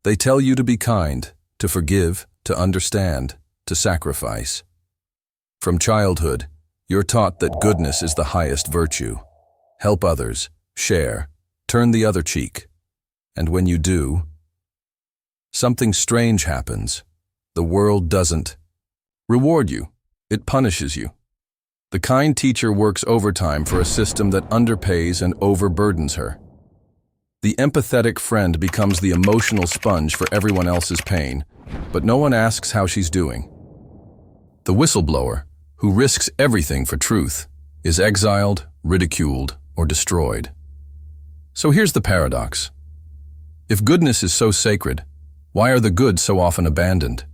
They tell you to be kind, to forgive, to understand, to sacrifice. From childhood, you're taught that goodness is the highest virtue. Help others, share, turn the other cheek. And when you do, something strange happens. The world doesn't reward you, it punishes you. The kind teacher works overtime for a system that underpays and overburdens her. The empathetic friend becomes the emotional sponge for everyone else's pain, but no one asks how she's doing. The whistleblower, who risks everything for truth, is exiled, ridiculed, or destroyed. So here's the paradox. If goodness is so sacred, why are the good so often abandoned?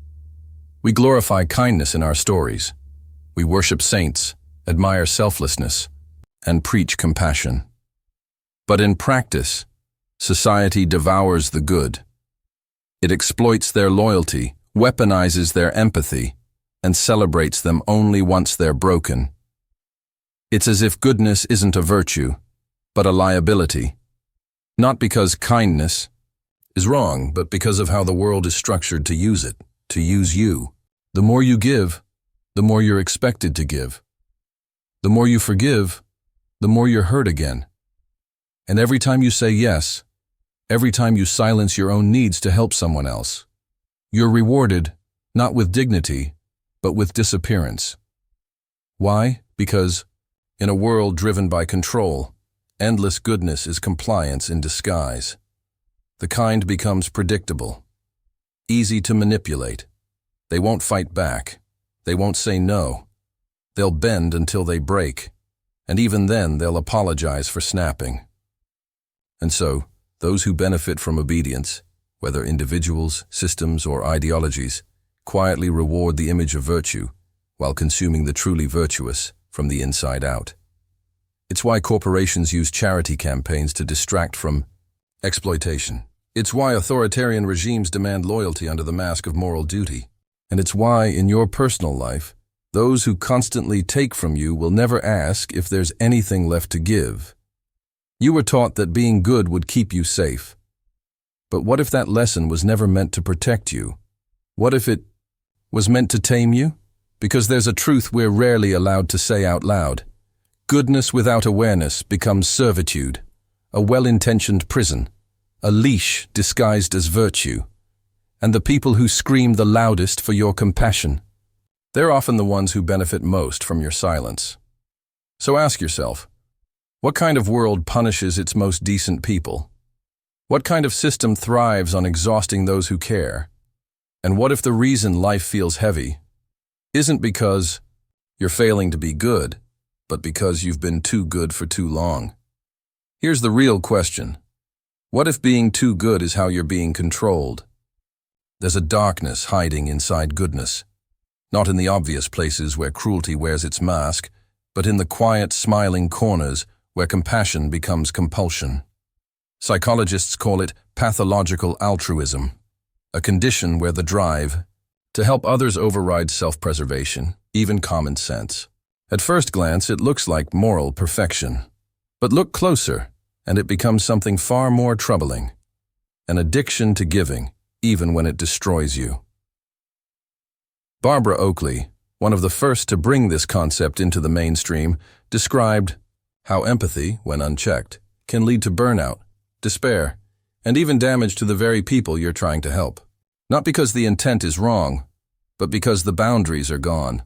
We glorify kindness in our stories. We worship saints, admire selflessness, and preach compassion. But in practice, society devours the good. It exploits their loyalty, weaponizes their empathy, and celebrates them only once they're broken. It's as if goodness isn't a virtue, but a liability. Not because kindness is wrong, but because of how the world is structured to use it, to use you. The more you give, the more you're expected to give. The more you forgive, the more you're hurt again. And every time you say yes, every time you silence your own needs to help someone else, you're rewarded not with dignity, but with disappearance. Why? Because in a world driven by control, endless goodness is compliance in disguise. The kind becomes predictable, easy to manipulate. They won't fight back. They won't say no. They'll bend until they break, and even then they'll apologize for snapping. And so, those who benefit from obedience, whether individuals, systems, or ideologies, quietly reward the image of virtue while consuming the truly virtuous from the inside out. It's why corporations use charity campaigns to distract from exploitation. It's why authoritarian regimes demand loyalty under the mask of moral duty. And it's why, in your personal life, those who constantly take from you will never ask if there's anything left to give. You were taught that being good would keep you safe. But what if that lesson was never meant to protect you? What if it was meant to tame you? Because there's a truth we're rarely allowed to say out loud. Goodness without awareness becomes servitude, a well-intentioned prison, a leash disguised as virtue. And the people who scream the loudest for your compassion, they're often the ones who benefit most from your silence. So ask yourself, what kind of world punishes its most decent people? What kind of system thrives on exhausting those who care? And what if the reason life feels heavy isn't because you're failing to be good, but because you've been too good for too long? Here's the real question. What if being too good is how you're being controlled? There's a darkness hiding inside goodness, not in the obvious places where cruelty wears its mask, but in the quiet, smiling corners where compassion becomes compulsion. Psychologists call it pathological altruism, a condition where the drive to help others overrides self-preservation, even common sense. At first glance, it looks like moral perfection. But look closer, and it becomes something far more troubling, an addiction to giving, even when it destroys you. Barbara Oakley, one of the first to bring this concept into the mainstream, described how empathy, when unchecked, can lead to burnout, despair, and even damage to the very people you're trying to help. Not because the intent is wrong, but because the boundaries are gone.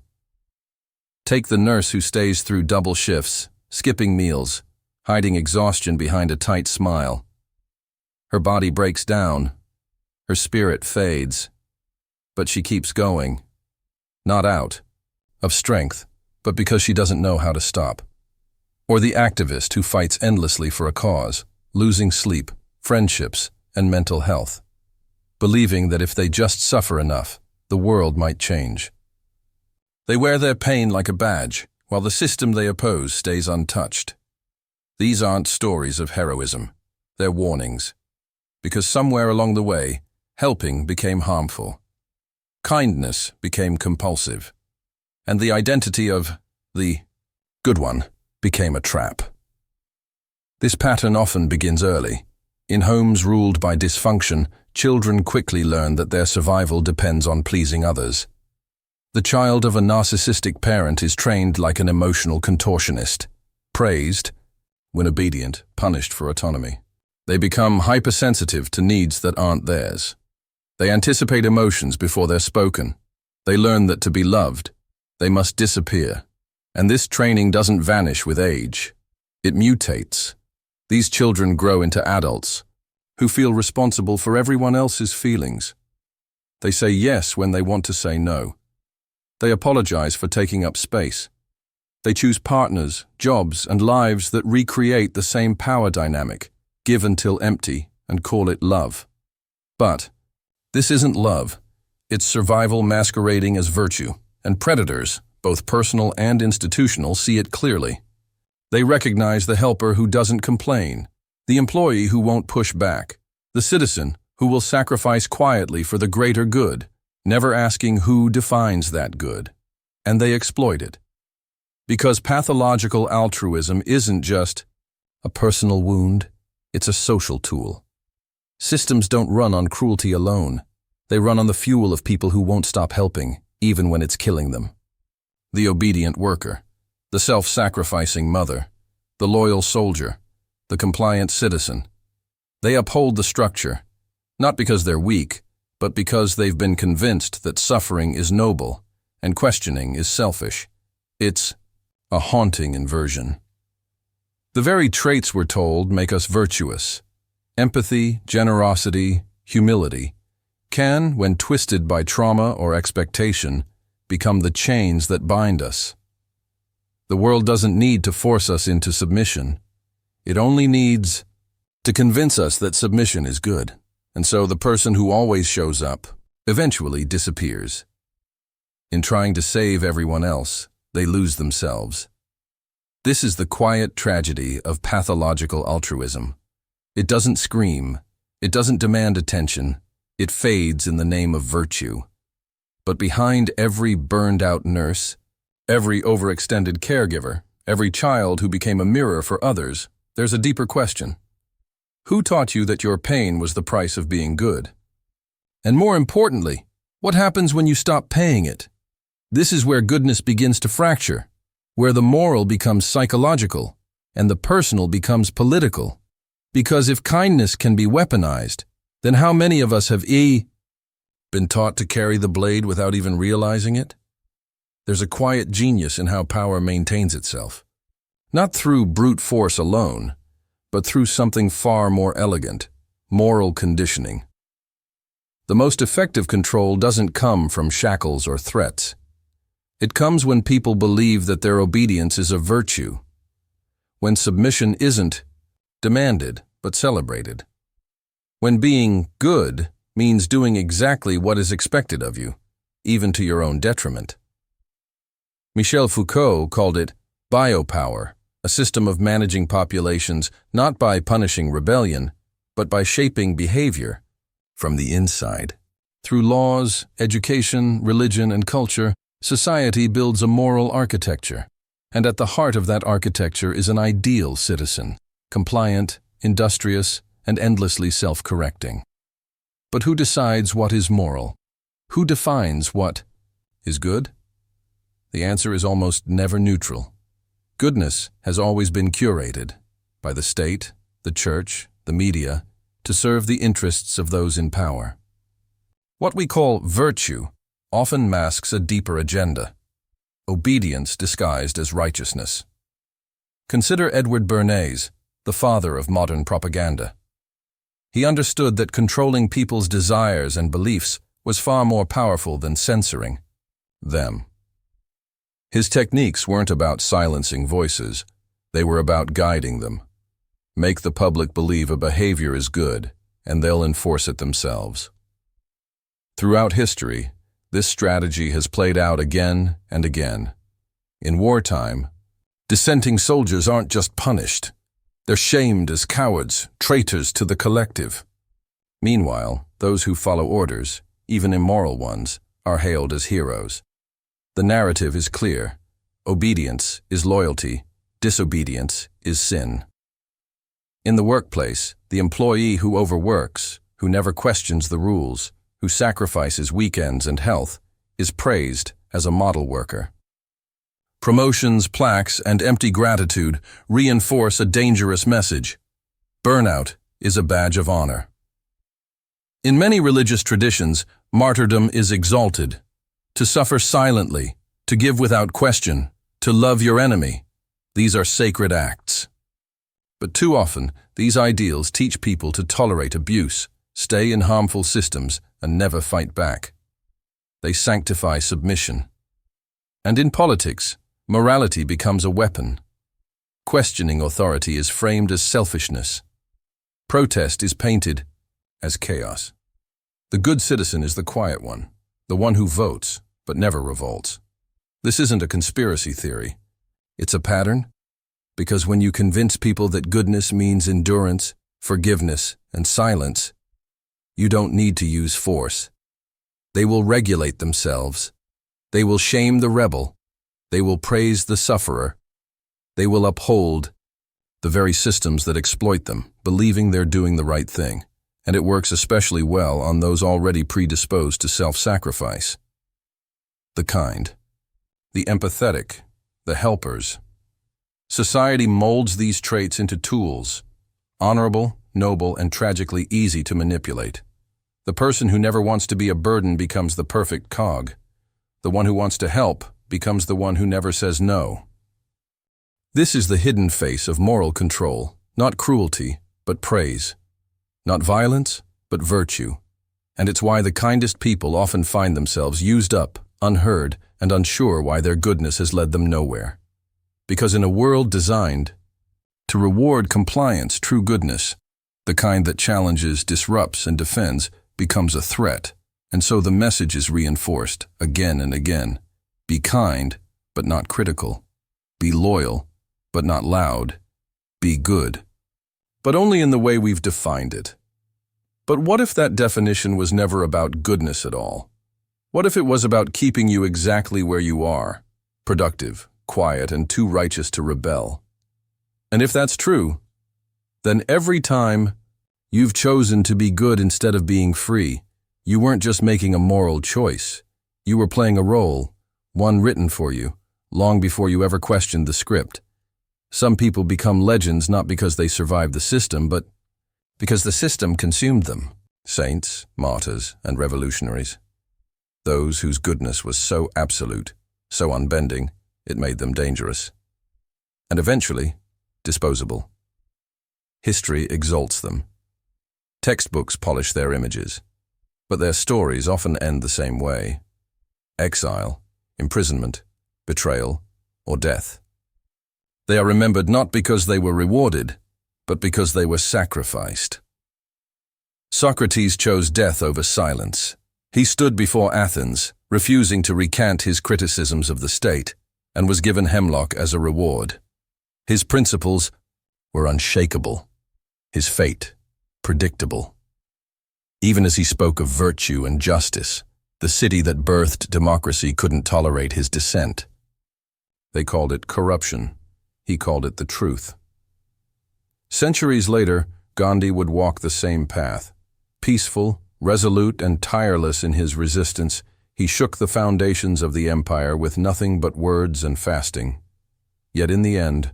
Take the nurse who stays through double shifts, skipping meals, hiding exhaustion behind a tight smile. Her body breaks down. Her spirit fades, but she keeps going, not out of strength, but because she doesn't know how to stop. Or the activist who fights endlessly for a cause, losing sleep, friendships, and mental health, believing that if they just suffer enough, the world might change. They wear their pain like a badge, while the system they oppose stays untouched. These aren't stories of heroism, they're warnings, because somewhere along the way, helping became harmful. Kindness became compulsive. And the identity of the good one became a trap. This pattern often begins early. In homes ruled by dysfunction, children quickly learn that their survival depends on pleasing others. The child of a narcissistic parent is trained like an emotional contortionist, praised when obedient, punished for autonomy. They become hypersensitive to needs that aren't theirs. They anticipate emotions before they're spoken. They learn that to be loved, they must disappear. And this training doesn't vanish with age. It mutates. These children grow into adults who feel responsible for everyone else's feelings. They say yes when they want to say no. They apologize for taking up space. They choose partners, jobs, and lives that recreate the same power dynamic, give until empty, and call it love. But this isn't love. It's survival masquerading as virtue, and predators, both personal and institutional, see it clearly. They recognize the helper who doesn't complain, the employee who won't push back, the citizen who will sacrifice quietly for the greater good, never asking who defines that good. And they exploit it. Because pathological altruism isn't just a personal wound, it's a social tool. Systems don't run on cruelty alone. They run on the fuel of people who won't stop helping, even when it's killing them. The obedient worker, the self-sacrificing mother, the loyal soldier, the compliant citizen. They uphold the structure, not because they're weak, but because they've been convinced that suffering is noble and questioning is selfish. It's a haunting inversion. The very traits we're told make us virtuous. Empathy, generosity, humility can, when twisted by trauma or expectation, become the chains that bind us. The world doesn't need to force us into submission. It only needs to convince us that submission is good. And so the person who always shows up eventually disappears. In trying to save everyone else, they lose themselves. This is the quiet tragedy of pathological altruism. It doesn't scream. It doesn't demand attention. It fades in the name of virtue. But behind every burned-out nurse, every overextended caregiver, every child who became a mirror for others, there's a deeper question. Who taught you that your pain was the price of being good? And more importantly, what happens when you stop paying it? This is where goodness begins to fracture, where the moral becomes psychological and the personal becomes political. Because if kindness can be weaponized, then how many of us have been taught to carry the blade without even realizing it? There's a quiet genius in how power maintains itself. Not through brute force alone, but through something far more elegant, moral conditioning. The most effective control doesn't come from shackles or threats. It comes when people believe that their obedience is a virtue, when submission isn't demanded but celebrated, when being good means doing exactly what is expected of you, even to your own detriment. Michel Foucault called it biopower, a system of managing populations not by punishing rebellion, but by shaping behavior from the inside. Through laws, education, religion, and culture, society builds a moral architecture, and at the heart of that architecture is an ideal citizen, compliant, industrious, and endlessly self-correcting. But who decides what is moral? Who defines what is good? The answer is almost never neutral. Goodness has always been curated by the state, the church, the media, to serve the interests of those in power. What we call virtue often masks a deeper agenda, obedience disguised as righteousness. Consider Edward Bernays, the father of modern propaganda. He understood that controlling people's desires and beliefs was far more powerful than censoring them. His techniques weren't about silencing voices, they were about guiding them. Make the public believe a behavior is good, and they'll enforce it themselves. Throughout history, this strategy has played out again and again. In wartime, dissenting soldiers aren't just punished. They're shamed as cowards, traitors to the collective. Meanwhile, those who follow orders, even immoral ones, are hailed as heroes. The narrative is clear. Obedience is loyalty. Disobedience is sin. In the workplace, the employee who overworks, who never questions the rules, who sacrifices weekends and health, is praised as a model worker. Promotions, plaques, and empty gratitude reinforce a dangerous message. Burnout is a badge of honor. In many religious traditions, martyrdom is exalted. To suffer silently, to give without question, to love your enemy, these are sacred acts. But too often, these ideals teach people to tolerate abuse, stay in harmful systems, and never fight back. They sanctify submission. And in politics, morality becomes a weapon. Questioning authority is framed as selfishness. Protest is painted as chaos. The good citizen is the quiet one, the one who votes but never revolts. This isn't a conspiracy theory. It's a pattern, because when you convince people that goodness means endurance, forgiveness, and silence, you don't need to use force. They will regulate themselves. They will shame the rebel. They will praise the sufferer. They will uphold the very systems that exploit them, believing they're doing the right thing. And it works especially well on those already predisposed to self-sacrifice. The kind, the empathetic, the helpers. Society molds these traits into tools, honorable, noble, and tragically easy to manipulate. The person who never wants to be a burden becomes the perfect cog. The one who wants to help becomes the one who never says no. This is the hidden face of moral control, not cruelty, but praise. Not violence, but virtue. And it's why the kindest people often find themselves used up, unheard, and unsure why their goodness has led them nowhere. Because in a world designed to reward compliance, true goodness, the kind that challenges, disrupts, and defends, becomes a threat. And so the message is reinforced again and again. Be kind, but not critical. Be loyal, but not loud. Be good, but only in the way we've defined it. But what if that definition was never about goodness at all? What if it was about keeping you exactly where you are, productive, quiet, and too righteous to rebel? And if that's true, then every time you've chosen to be good instead of being free, you weren't just making a moral choice. You were playing a role, one written for you, long before you ever questioned the script. Some people become legends not because they survived the system, but because the system consumed them. Saints, martyrs, and revolutionaries. Those whose goodness was so absolute, so unbending, it made them dangerous. And eventually, disposable. History exalts them. Textbooks polish their images, but their stories often end the same way. Exile, imprisonment, betrayal, or death. They are remembered not because they were rewarded, but because they were sacrificed. Socrates chose death over silence. He stood before Athens, refusing to recant his criticisms of the state, and was given hemlock as a reward. His principles were unshakable, his fate predictable. Even as he spoke of virtue and justice, the city that birthed democracy couldn't tolerate his dissent. They called it corruption. He called it the truth. Centuries later, Gandhi would walk the same path. Peaceful, resolute, and tireless in his resistance, he shook the foundations of the empire with nothing but words and fasting. Yet in the end,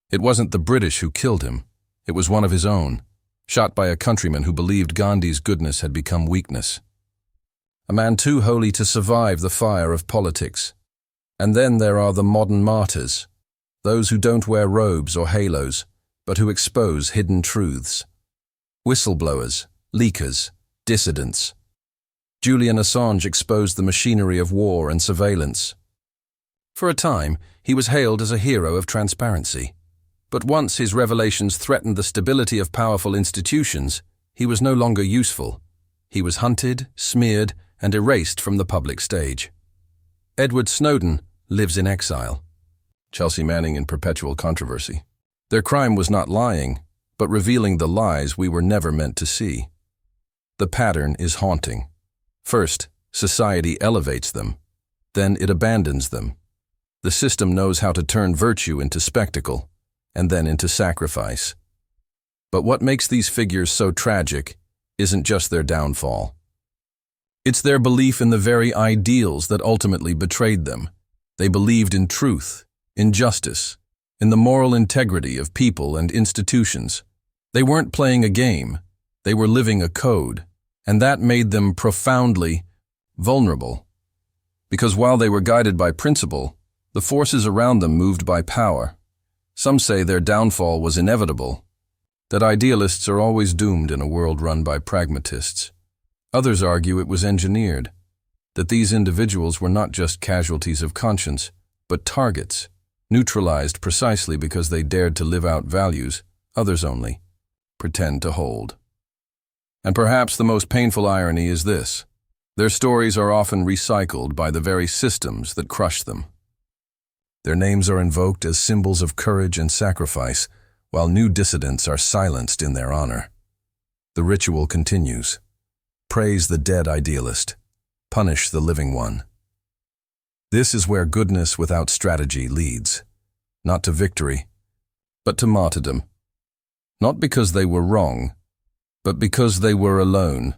it wasn't the British who killed him. It was one of his own, shot by a countryman who believed Gandhi's goodness had become weakness. A man too holy to survive the fire of politics. And then there are the modern martyrs, those who don't wear robes or halos, but who expose hidden truths. Whistleblowers, leakers, dissidents. Julian Assange exposed the machinery of war and surveillance. For a time, he was hailed as a hero of transparency. But once his revelations threatened the stability of powerful institutions, he was no longer useful. He was hunted, smeared, and erased from the public stage. Edward Snowden lives in exile. Chelsea Manning in perpetual controversy. Their crime was not lying, but revealing the lies we were never meant to see. The pattern is haunting. First, society elevates them. Then it abandons them. The system knows how to turn virtue into spectacle, and then into sacrifice. But what makes these figures so tragic isn't just their downfall. It's their belief in the very ideals that ultimately betrayed them. They believed in truth, in justice, in the moral integrity of people and institutions. They weren't playing a game, they were living a code, and that made them profoundly vulnerable. Because while they were guided by principle, the forces around them moved by power. Some say their downfall was inevitable, that idealists are always doomed in a world run by pragmatists. Others argue it was engineered, that these individuals were not just casualties of conscience, but targets, neutralized precisely because they dared to live out values others only pretend to hold. And perhaps the most painful irony is this: their stories are often recycled by the very systems that crush them. Their names are invoked as symbols of courage and sacrifice, while new dissidents are silenced in their honor. The ritual continues. Praise the dead idealist. Punish the living one. This is where goodness without strategy leads, not to victory, but to martyrdom. Not because they were wrong, but because they were alone.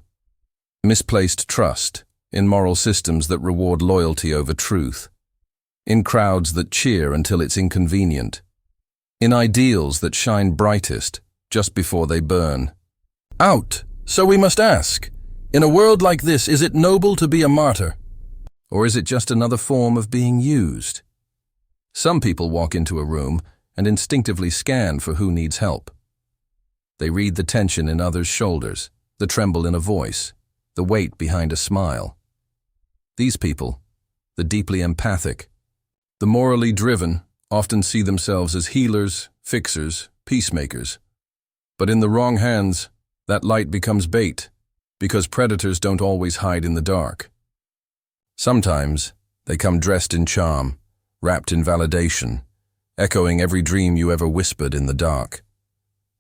Misplaced trust in moral systems that reward loyalty over truth, in crowds that cheer until it's inconvenient, in ideals that shine brightest just before they burn. Out! So we must ask, in a world like this, is it noble to be a martyr? Or is it just another form of being used? Some people walk into a room and instinctively scan for who needs help. They read the tension in others' shoulders, the tremble in a voice, the weight behind a smile. These people, the deeply empathic, the morally driven, often see themselves as healers, fixers, peacemakers. But in the wrong hands, that light becomes bait, because predators don't always hide in the dark. Sometimes they come dressed in charm, wrapped in validation, echoing every dream you ever whispered in the dark.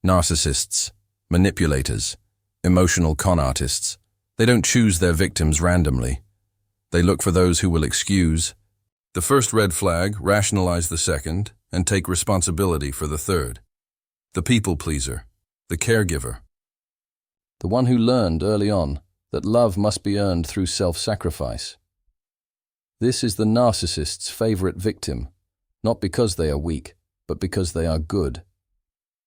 Narcissists, manipulators, emotional con artists, they don't choose their victims randomly. They look for those who will excuse the first red flag, rationalize the second, and take responsibility for the third. The people pleaser, the caregiver. The one who learned early on that love must be earned through self-sacrifice. This is the narcissist's favorite victim, not because they are weak, but because they are good.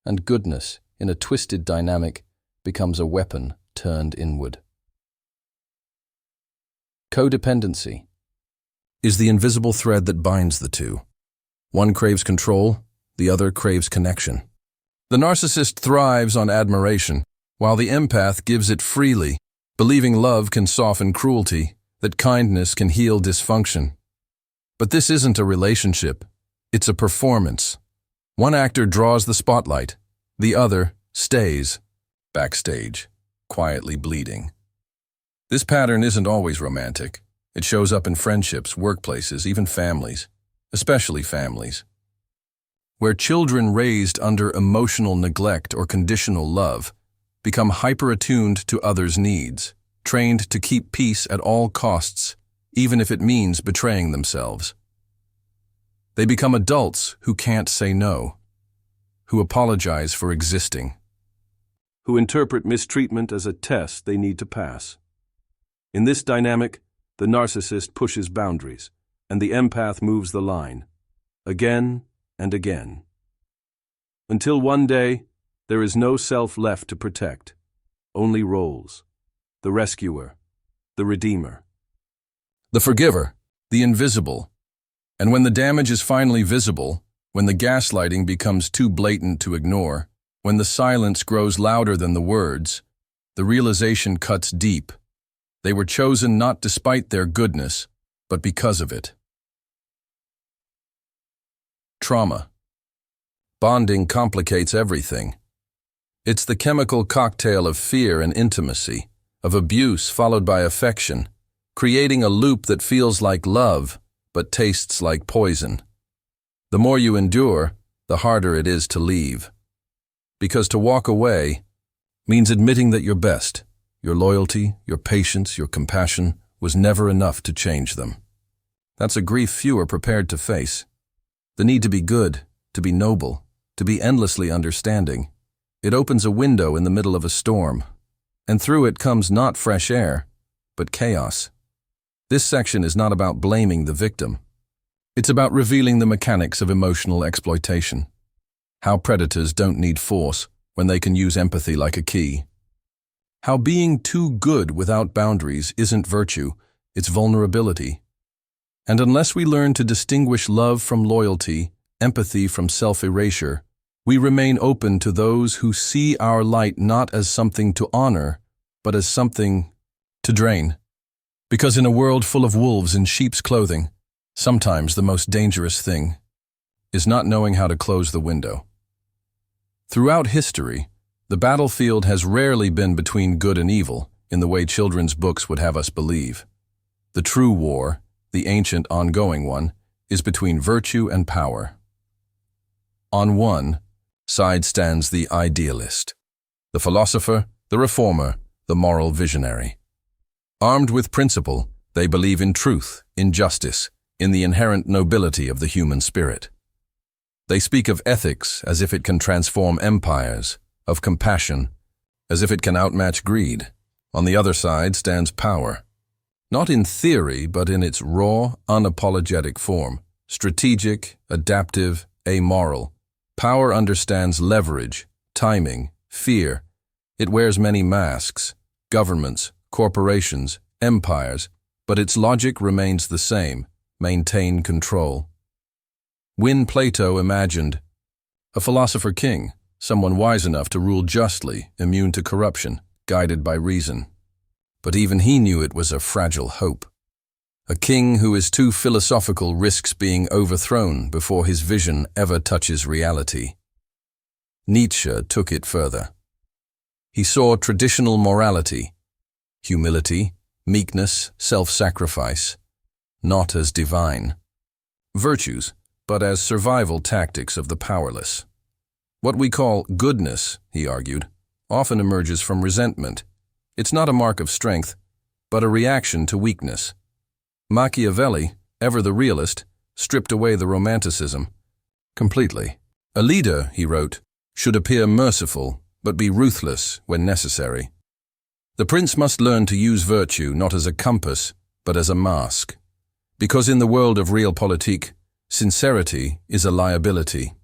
And goodness, in a twisted dynamic, becomes a weapon turned inward. Codependency is the invisible thread that binds the two. One craves control, the other craves connection. The narcissist thrives on admiration, while the empath gives it freely, believing love can soften cruelty, that kindness can heal dysfunction. But this isn't a relationship, it's a performance. One actor draws the spotlight, the other stays backstage, quietly bleeding. This pattern isn't always romantic. It shows up in friendships, workplaces, even families, especially families, where children raised under emotional neglect or conditional love become hyper-attuned to others' needs, trained to keep peace at all costs, even if it means betraying themselves. They become adults who can't say no, who apologize for existing, who interpret mistreatment as a test they need to pass. In this dynamic, the narcissist pushes boundaries, and the empath moves the line, again and again. Until one day, there is no self left to protect, only roles. The rescuer, the redeemer, the forgiver, the invisible. And when the damage is finally visible, when the gaslighting becomes too blatant to ignore, when the silence grows louder than the words, the realization cuts deep. They were chosen not despite their goodness, but because of it. Trauma. Bonding complicates everything. It's the chemical cocktail of fear and intimacy, of abuse followed by affection, creating a loop that feels like love, but tastes like poison. The more you endure, the harder it is to leave. Because to walk away means admitting that your best, your loyalty, your patience, your compassion, was never enough to change them. That's a grief few are prepared to face. The need to be good, to be noble, to be endlessly understanding. It opens a window in the middle of a storm. and through it comes not fresh air, but chaos. This section is not about blaming the victim. It's about revealing the mechanics of emotional exploitation. How predators don't need force when they can use empathy like a key. How being too good without boundaries isn't virtue, it's vulnerability. And unless we learn to distinguish love from loyalty, empathy from self-erasure, we remain open to those who see our light not as something to honor, but as something to drain. Because in a world full of wolves in sheep's clothing, sometimes the most dangerous thing is not knowing how to close the window. Throughout history, the battlefield has rarely been between good and evil in the way children's books would have us believe. The true war, the ancient ongoing one, is between virtue and power. On one side stands the idealist, the philosopher, the reformer, the moral visionary. Armed with principle, they believe in truth, in justice, in the inherent nobility of the human spirit. They speak of ethics as if it can transform empires, of compassion, as if it can outmatch greed. On the other side stands power. Not in theory, but in its raw, unapologetic form. Strategic, adaptive, amoral. Power understands leverage, timing, fear. It wears many masks, governments, corporations, empires, but its logic remains the same: maintain control. When Plato imagined a philosopher king, someone wise enough to rule justly, immune to corruption, guided by reason. But even he knew it was a fragile hope. A king who is too philosophical risks being overthrown before his vision ever touches reality. Nietzsche took it further. He saw traditional morality, humility, meekness, self-sacrifice, not as divine virtues, but as survival tactics of the powerless. What we call goodness, he argued, often emerges from resentment. It's not a mark of strength, but a reaction to weakness. Machiavelli, ever the realist, stripped away the romanticism completely. A leader, he wrote, should appear merciful, but be ruthless when necessary. The prince must learn to use virtue not as a compass, but as a mask. Because in the world of realpolitik, sincerity is a liability.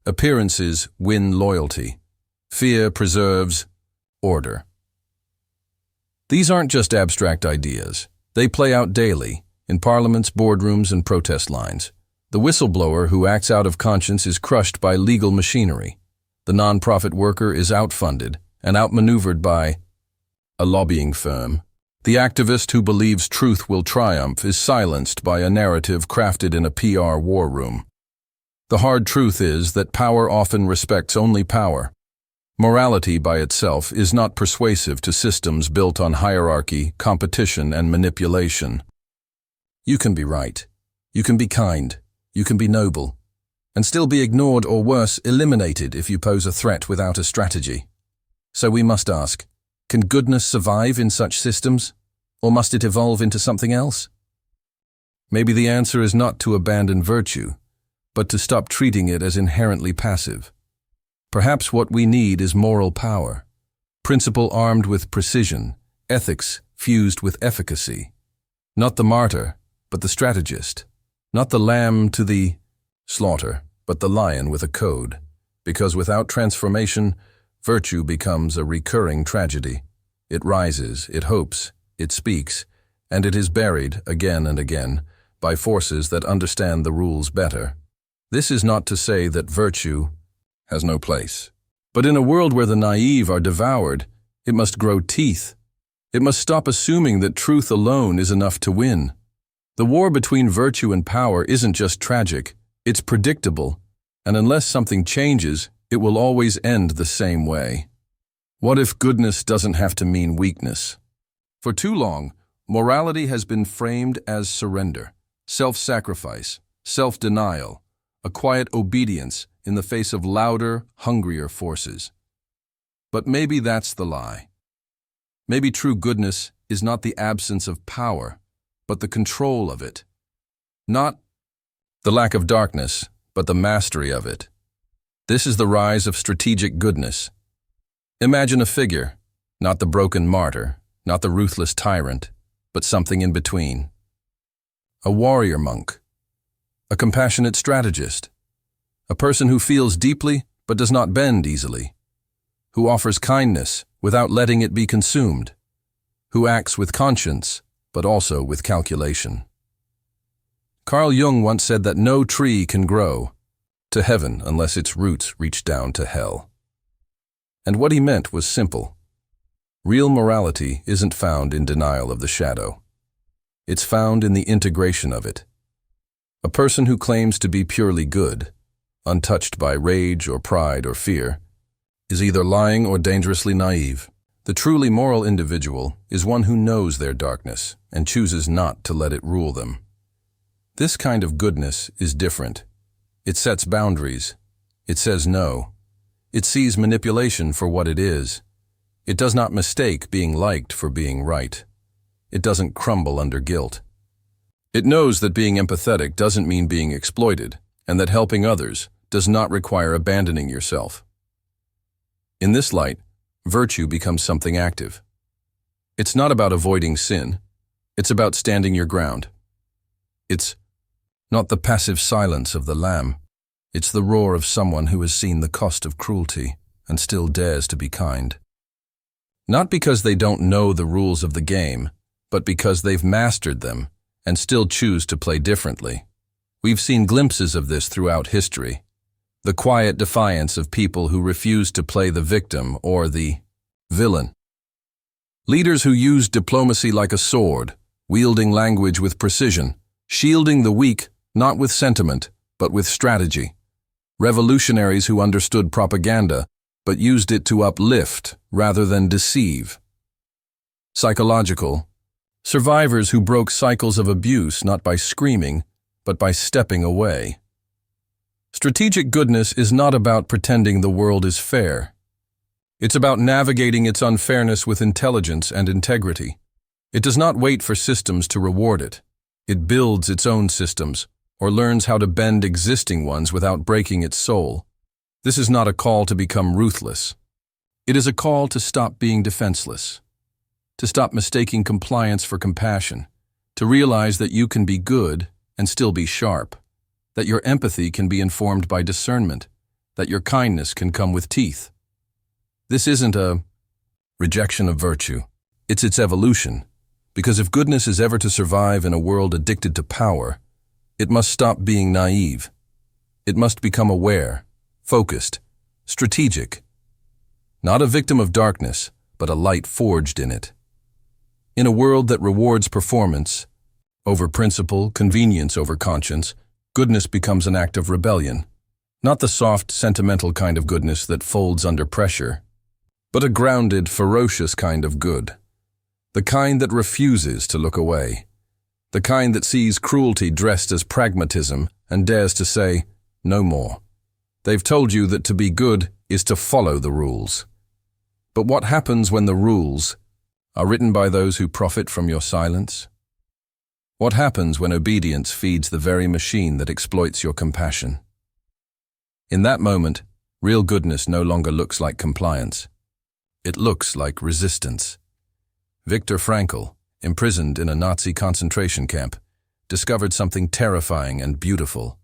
Appearances win loyalty. Fear preserves order. These aren't just abstract ideas. They play out daily, in parliaments, boardrooms, and protest lines. The whistleblower who acts out of conscience is crushed by legal machinery. The non-profit worker is outfunded and outmaneuvered by a lobbying firm. The activist who believes truth will triumph is silenced by a narrative crafted in a PR war room. The hard truth is that power often respects only power. Morality by itself is not persuasive to systems built on hierarchy, competition, and manipulation. You can be right. You can be kind. You can be noble. And still be ignored or worse, eliminated if you pose a threat without a strategy. So we must ask, can goodness survive in such systems? Or must it evolve into something else? Maybe the answer is not to abandon virtue, but to stop treating it as inherently passive. Perhaps what we need is moral power, principle armed with precision, ethics fused with efficacy. Not the martyr, but the strategist. Not the lamb to the slaughter, but the lion with a code. Because without transformation, virtue becomes a recurring tragedy. It rises, it hopes, it speaks, and it is buried again and again by forces that understand the rules better. This is not to say that virtue has no place. But in a world where the naive are devoured, it must grow teeth. It must stop assuming that truth alone is enough to win. The war between virtue and power isn't just tragic, it's predictable, and unless something changes, it will always end the same way. What if goodness doesn't have to mean weakness? For too long, morality has been framed as surrender, self-sacrifice, self-denial, a quiet obedience in the face of louder, hungrier forces. But maybe that's the lie. Maybe true goodness is not the absence of power, but the control of it. Not the lack of darkness, but the mastery of it. This is the rise of strategic goodness. Imagine a figure, Not the broken martyr, not the ruthless tyrant, but something in between. A warrior monk, a compassionate strategist, a person who feels deeply but does not bend easily, who offers kindness without letting it be consumed, who acts with conscience but also with calculation. Carl Jung once said that no tree can grow to heaven unless its roots reach down to hell. And what he meant was simple. Real morality isn't found in denial of the shadow. It's found in the integration of it. A person who claims to be purely good, untouched by rage or pride or fear, is either lying or dangerously naive. The truly moral individual is one who knows their darkness and chooses not to let it rule them. This kind of goodness is different. It sets boundaries. It says no. It sees manipulation for what it is. It does not mistake being liked for being right. It doesn't crumble under guilt. It knows that being empathetic doesn't mean being exploited, and that helping others does not require abandoning yourself. In this light, virtue becomes something active. It's not about avoiding sin. It's about standing your ground. It's not the passive silence of the lamb. It's the roar of someone who has seen the cost of cruelty and still dares to be kind. Not because they don't know the rules of the game, but because they've mastered them and still choose to play differently. We've seen glimpses of this throughout history. The quiet defiance of people who refuse to play the victim or the villain. Leaders who used diplomacy like a sword, wielding language with precision, shielding the weak not with sentiment, but with strategy. Revolutionaries who understood propaganda, but used it to uplift rather than deceive. Psychological. Survivors who broke cycles of abuse not by screaming, but by stepping away. Strategic goodness is not about pretending the world is fair. It's about navigating its unfairness with intelligence and integrity. It does not wait for systems to reward it. It builds its own systems, or learns how to bend existing ones without breaking its soul. This is not a call to become ruthless. It is a call to stop being defenseless, to stop mistaking compliance for compassion, to realize that you can be good and still be sharp, that your empathy can be informed by discernment, that your kindness can come with teeth. This isn't a rejection of virtue. It's its evolution, because if goodness is ever to survive in a world addicted to power, it must stop being naive. It must become aware, focused, strategic. Not a victim of darkness, but a light forged in it. In a world that rewards performance over principle, convenience over conscience, goodness becomes an act of rebellion. Not the soft, sentimental kind of goodness that folds under pressure, but a grounded, ferocious kind of good. The kind that refuses to look away. The kind that sees cruelty dressed as pragmatism and dares to say, no more. They've told you that to be good is to follow the rules. But what happens when the rules are written by those who profit from your silence? What happens when obedience feeds the very machine that exploits your compassion? In that moment, real goodness no longer looks like compliance. It looks like resistance. Viktor Frankl, imprisoned in a Nazi concentration camp, discovered something terrifying and beautiful,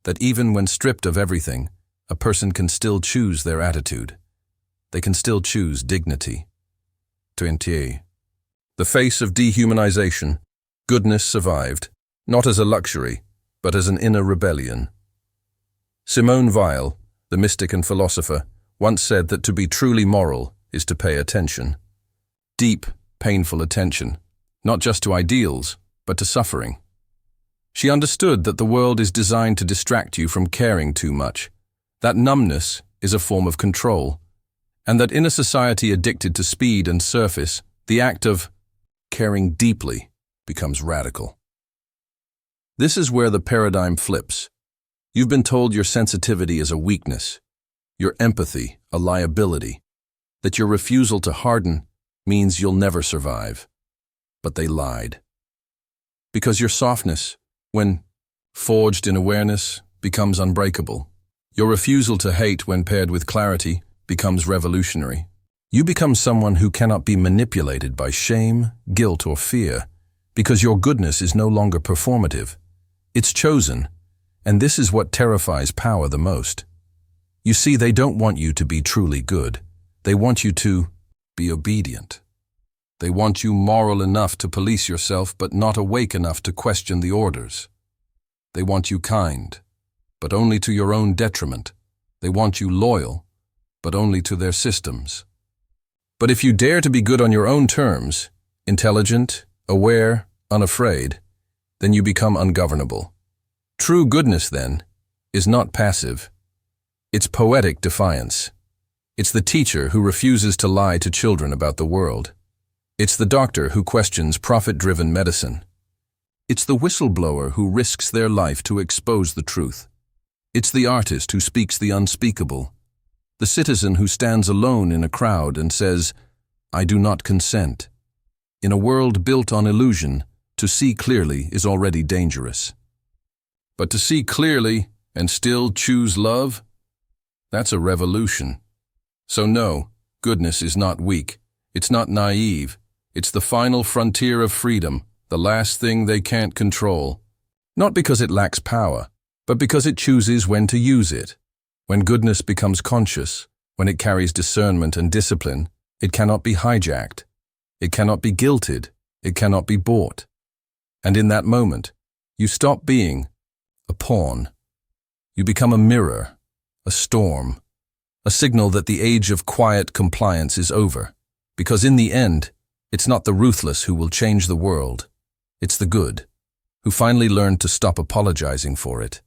that even when stripped of everything, a person can still choose their attitude. They can still choose dignity. 20. The face of dehumanization, goodness survived, not as a luxury, but as an inner rebellion. Simone Weil, the mystic and philosopher, once said that to be truly moral is to pay attention. Deep, painful attention, not just to ideals, but to suffering. She understood that the world is designed to distract you from caring too much, that numbness is a form of control, and that in a society addicted to speed and surface, the act of caring deeply becomes radical. This is where the paradigm flips. You've been told your sensitivity is a weakness, your empathy a liability, that your refusal to harden means you'll never survive. But they lied. Because your softness, when forged in awareness, becomes unbreakable. Your refusal to hate when paired with clarity becomes revolutionary. You become someone who cannot be manipulated by shame, guilt, or fear, because your goodness is no longer performative. It's chosen, and this is what terrifies power the most. You see, they don't want you to be truly good. They want you to be obedient. They want you moral enough to police yourself, but not awake enough to question the orders. They want you kind, but only to your own detriment. They want you loyal, but only to their systems. But if you dare to be good on your own terms, intelligent, aware, unafraid, then you become ungovernable. True goodness, then, is not passive. It's poetic defiance. It's the teacher who refuses to lie to children about the world. It's the doctor who questions profit-driven medicine. It's the whistleblower who risks their life to expose the truth. It's the artist who speaks the unspeakable. The citizen who stands alone in a crowd and says, "I do not consent." In a world built on illusion, to see clearly is already dangerous. But to see clearly and still choose love, that's a revolution. So no, goodness is not weak. It's not naive. It's the final frontier of freedom, the last thing they can't control. Not because it lacks power, but because it chooses when to use it. When goodness becomes conscious, when it carries discernment and discipline, it cannot be hijacked. It cannot be guilted. It cannot be bought. And in that moment, you stop being a pawn. You become a mirror, a storm, a signal that the age of quiet compliance is over. Because in the end, it's not the ruthless who will change the world. It's the good, who finally learned to stop apologizing for it.